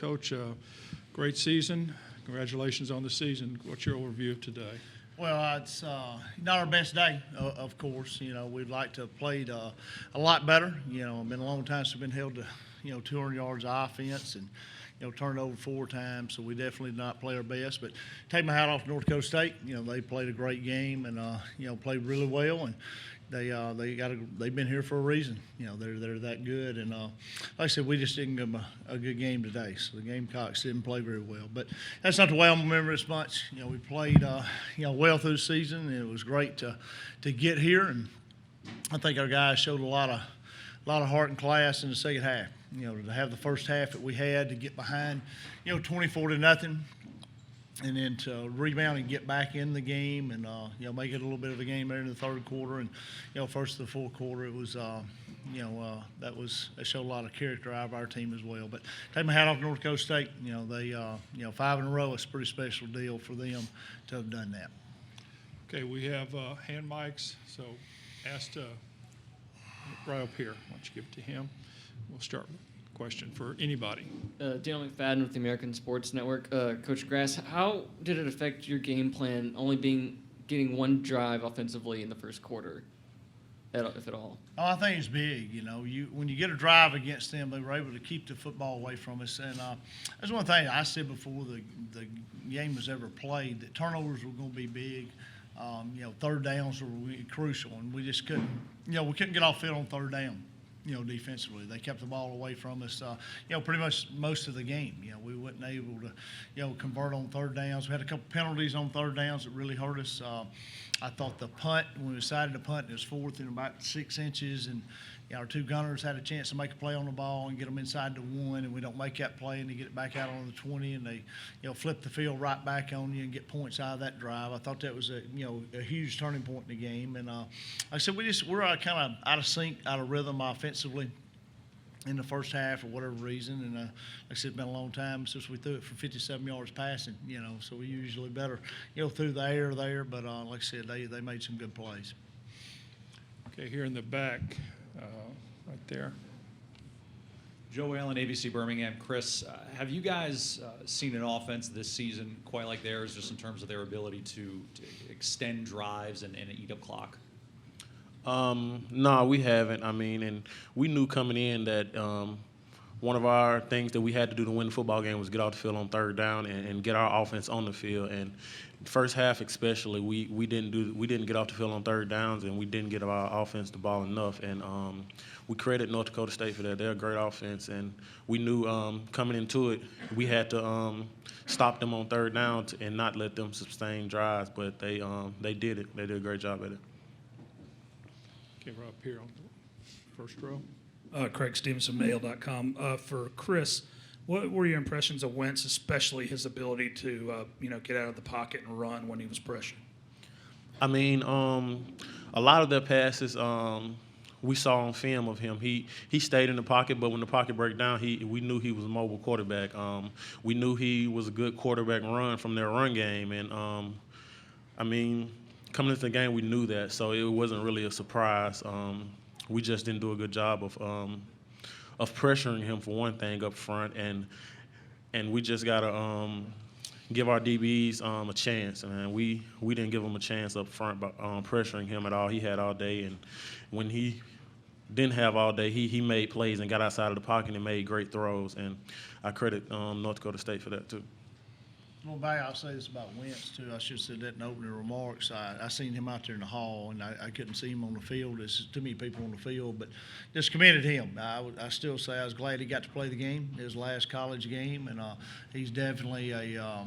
Coach, great season. Congratulations on the season. What's your overview of today? Well, it's not our best day, of course. We'd like to have played a lot better. It's been a long time since we've been held to, 200 yards of offense and, turned over 4 times. So we definitely did not play our best. But take my hat off to North Dakota State. They played a great game and, played really well. And they've been here for a reason. They're that good. And like I said, we just didn't give them a good game today. So the Gamecocks didn't play very well. But that's not the way I'm gonna remember this much. We played well through the season, and it was great to get here. And I think our guys showed a lot of heart and class in the second half. To have the first half that we had, to get behind, 24-0. And then to rebound and get back in the game and, make it a little bit of a game there in the third quarter. And, first to the fourth quarter, it was, that showed a lot of character out of our team as well. But take my hat off to North Dakota State. They, 5 in a row, it's a pretty special deal for them to have done that. Okay, we have hand mics, so ask right up here. Why don't you give it to him? We'll start with a question for anybody. Daniel McFadden with the American Sports Network. Coach Grass, how did it affect your game plan only getting one drive offensively in the first quarter, if at all? Oh, I think it's big. When you get a drive against them, they were able to keep the football away from us. And that's one thing I said before the game was ever played, that turnovers were going to be big. Third downs were crucial, and we just couldn't, we couldn't get off field on third down. Defensively, they kept the ball away from us. Pretty much most of the game. We wasn't able to, convert on third downs. We had a couple penalties on third downs that really hurt us. I thought the punt, when we decided to punt, it was fourth and about 6 inches, and our 2 gunners had a chance to make a play on the ball and get them inside the 1, and we don't make that play, and they get it back out on the 20, and they, flip the field right back on you and get points out of that drive. I thought that was a huge turning point in the game, and like I said, we're kind of out of sync, out of rhythm offensively in the first half for whatever reason, and like I said, it's been a long time since we threw it for 57 yards passing, so we usually better, through the air there, but like I said, they made some good plays. Okay, here in the back, right there. Joe Allen, ABC Birmingham. Chris, have you guys seen an offense this season quite like theirs, just in terms of their ability to extend drives and eat up clock? No, we haven't. And we knew coming in that one of our things that we had to do to win the football game was get off the field on third down and get our offense on the field. And first half especially, we didn't get off the field on third downs, and we didn't get our offense the ball enough. And we credit North Dakota State for that. They're a great offense, and we knew coming into it we had to stop them on third down and not let them sustain drives. But they did it. They did a great job at it. Okay, right up here on the first row. Craig Stevenson, Mail.com. For Chris, what were your impressions of Wentz, especially his ability to, get out of the pocket and run when he was pressured? A lot of their passes we saw on film of him. He stayed in the pocket, but when the pocket broke down, we knew he was a mobile quarterback. We knew he was a good quarterback run from their run game, and coming into the game, we knew that, so it wasn't really a surprise. We just didn't do a good job of pressuring him for one thing up front, and we just gotta give our DBs a chance. And we didn't give him a chance up front by pressuring him at all. He had all day, and when he didn't have all day, he made plays and got outside of the pocket and made great throws. And I credit North Dakota State for that too. Well, I'll say this about Wentz, too. I should have said that in opening remarks. I seen him out there in the hall, and I couldn't see him on the field. There's too many people on the field, but just commended him. I still say I was glad he got to play the game, his last college game, and he's definitely a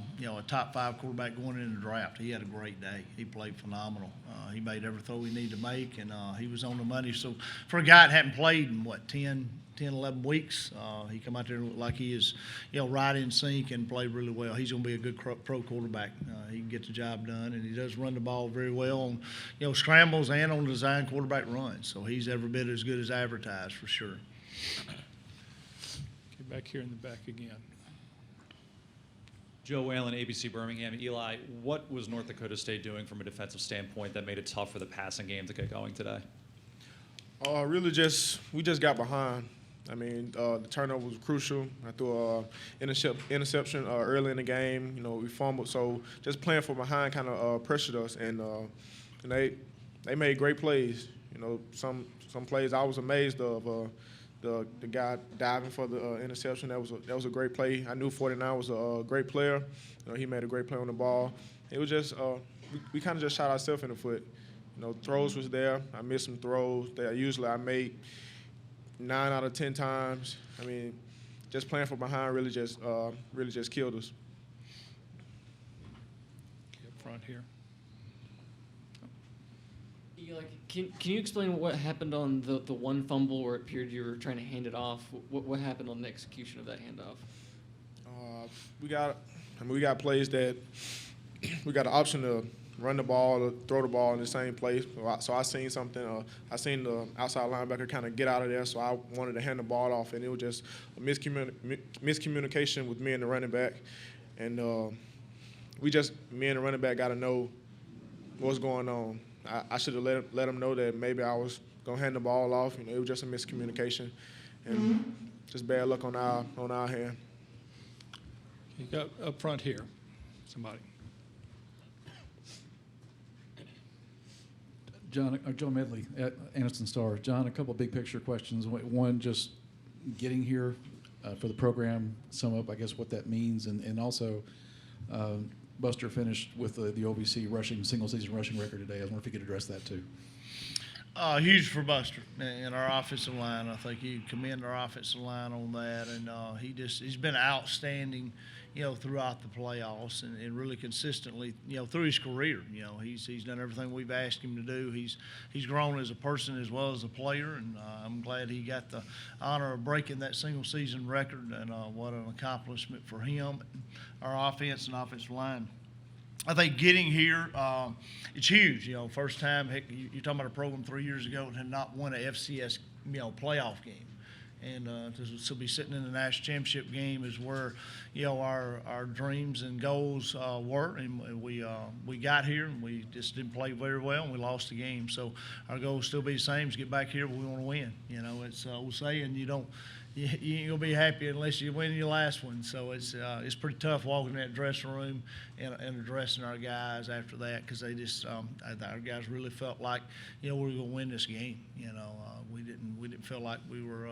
top 5 quarterback going into the draft. He had a great day. He played phenomenal. He made every throw he needed to make, and he was on the money. So for a guy that hadn't played in, 10, 11 weeks. He come out there and looked like he is, right in sync and played really well. He's going to be a good pro quarterback. He can get the job done, and he does run the ball very well on, scrambles and on design quarterback runs. So he's every bit as good as advertised for sure. Okay, back here in the back again. Joe Whalen, ABC Birmingham. Eli, what was North Dakota State doing from a defensive standpoint that made it tough for the passing game to get going today? We just got behind. I mean, the turnover was crucial. I threw interception early in the game. You know, we fumbled. So just playing from behind kind of pressured us, and they made great plays. You know, some plays I was amazed of. The guy diving for the interception, that was a great play. I knew 49 was a great player. You know, he made a great play on the ball. It was just we kind of just shot ourselves in the foot. You know, throws was there. I missed some throws that usually I make 9 out of 10 times. I mean, just playing from behind really just killed us. Up front here. Can you explain what happened on the one fumble where it appeared you were trying to hand it off? What happened on the execution of that handoff? We got plays that we got the option to run the ball or throw the ball in the same place. So I seen something. I seen the outside linebacker kind of get out of there, so I wanted to hand the ball off, and it was just a miscommunication with me and the running back. And me and the running back got to know what's going on. I should have let him know that maybe I was gonna hand the ball off. You know, it was just a miscommunication, and just bad luck on our hand. You got up front here, somebody. John Medley at Anniston Star. John, a couple of big picture questions. One, just getting here for the program, sum up, I guess, what that means, and also Buster finished with the OVC single season rushing record today. I wonder if you could address that too. Huge for Buster and our offensive line. I think you commend our offensive line on that, and he's been outstanding, you know, throughout the playoffs and really consistently, you know, through his career. You know, he's done everything we've asked him to do. He's grown as a person as well as a player, and I'm glad he got the honor of breaking that single season record, and what an accomplishment for him, our offense and offensive line. I think getting here, it's huge. You know, first time, heck, you're talking about a program 3 years ago that had not won a FCS, you know, playoff game. And to be sitting in the national championship game is where, you know, our dreams and goals were. And we got here and we just didn't play very well and we lost the game. So our goal will still be the same: is get back here. We want to win. You know, it's we're saying you ain't gonna be happy unless you win your last one. So it's pretty tough walking in that dressing room and addressing our guys after that, because they just our guys really felt like, you know, we were gonna win this game. You know, we didn't feel like we were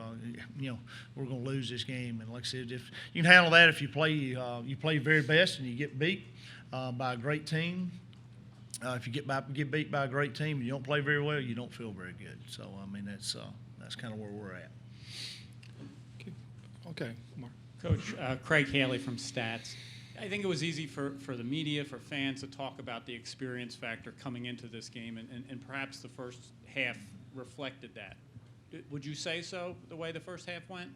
we're gonna lose this game. And like I said, if you can handle that, if you play very best and you get beat by a great team. If you get beat by a great team and you don't play very well, you don't feel very good. So I mean that's kind of where we're at. Okay, Mark. Coach, Craig Haley from Stats. I think it was easy for the media, for fans to talk about the experience factor coming into this game, and perhaps the first half reflected that. Would you say so, the way the first half went?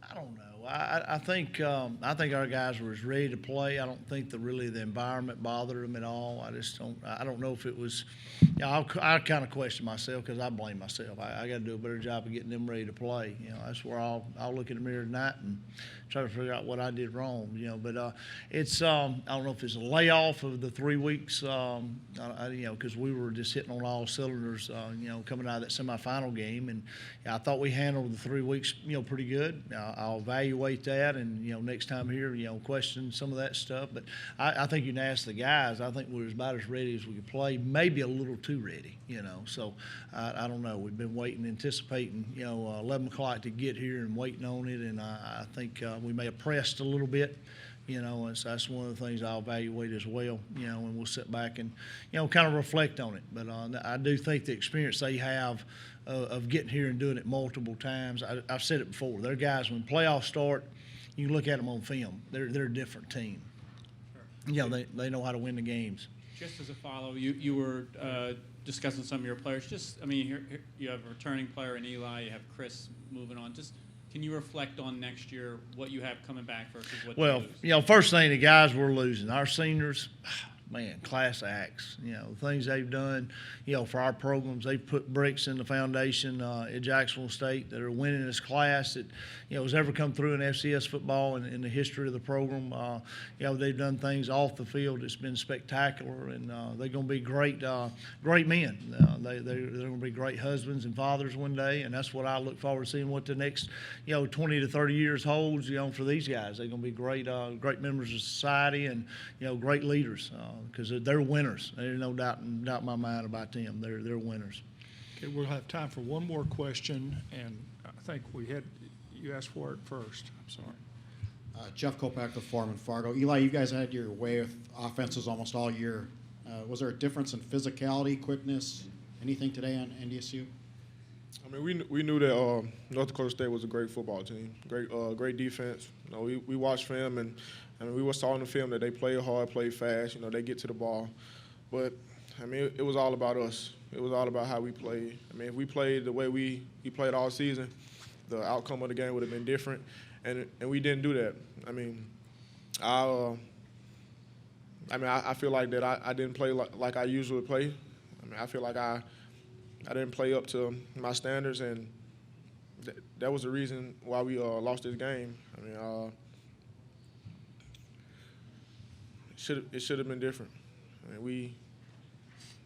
I don't know. I think our guys were as ready to play. I don't think the environment bothered them at all. I don't know if it was. You know, I kind of question myself because I blame myself. I got to do a better job of getting them ready to play. You know, that's where I'll look in the mirror tonight and try to figure out what I did wrong. You know, but it's I don't know if it's a layoff of the 3 weeks. You know, because we were just hitting on all cylinders. You know, coming out of that semifinal game, and I thought we handled the 3 weeks, you know, pretty good. I'll evaluate that, and you know, next time here, you know, question some of that stuff. But I think you can ask the guys. I think we were about as ready as we could play, maybe a little too ready, you know. So I don't know. We've been waiting, anticipating, you know, 11 o'clock to get here and waiting on it, and I think we may have pressed a little bit. You know, and so that's one of the things I'll evaluate as well, you know, and we'll sit back and, you know, kind of reflect on it. But I do think the experience they have of getting here and doing it multiple times, I've said it before, they're guys, when playoffs start, you can look at them on film. They're a different team. Sure. You know, they know how to win the games. Just as a follow, you were discussing some of your players. Just, I mean, here you have a returning player in Eli, you have Chris moving on. Just, can you reflect on next year, what you have coming back versus what you lose? You know, first thing, the guys we're losing, our seniors, man, class acts. You know, the things they've done, you know, for our programs. They've put bricks in the foundation at Jacksonville State that are winning this class that, you know, has ever come through in FCS football in the history of the program. You know, they've done things off the field. It's been spectacular, and they're going to be great men. They're going to be great husbands and fathers one day, and that's what I look forward to seeing what the next, you know, 20 to 30 years holds, you know, for these guys. They're going to be great members of society and, you know, great leaders because they're winners. There's no doubt in my mind about them. They're winners. Okay, we'll have time for one more question, and I think you asked for it first. I'm sorry. Jeff Kopak with Foreman Fargo. Eli, you guys had your way with offenses almost all year. Was there a difference in physicality, quickness, anything today on NDSU? I mean, we knew that North Dakota State was a great football team, great defense. You know, we watched film, and I mean, we saw in the film that they play hard, play fast. You know, they get to the ball, but I mean, it was all about us. It was all about how we played. I mean, if we played the way we played all season, the outcome of the game would have been different, and we didn't do that. I mean, I feel like that I didn't play like I usually play. I mean, I feel like I didn't play up to my standards, and that was the reason why we lost this game. I mean, it should have been different. I mean,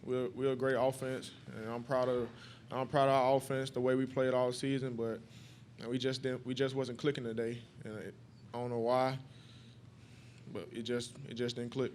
we're a great offense, and I'm proud of our offense, the way we played all season, but we just wasn't clicking today, and I don't know why, but it just didn't click.